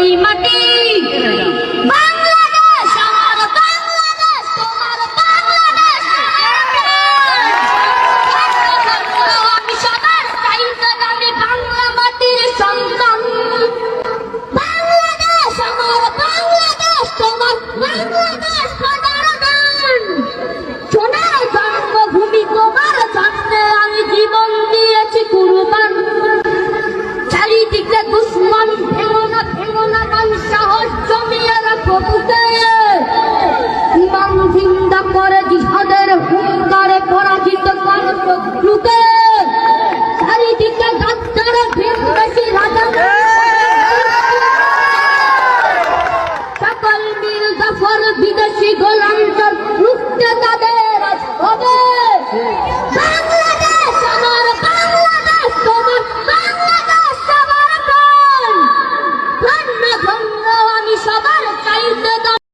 এই মাটি বাংলাদেশ আমার বাংলাদেশ তোমার বাংলাদেশ আমি সবার চাইতে আমি বাংলা মাটির সন্তান বাংলাদেশ আমার বাংলাদেশ তোমার বাংলাদেশ সোনার জন্মভূমি তোমার জন্মে আমি জীবন দিয়েছি কুরবান চারিদিকে দুশ্মন ভেঙো না গান সাহস জমিয়ে রাখো বুকে ইমান জিন্দা করে জিহাদের হুঙ্কারে পরাজিত করো শত্রুকে চারিদিকে গাদ্দারে ভিনদেশি রাজা সকল মিল জাফর বিদেশি গোল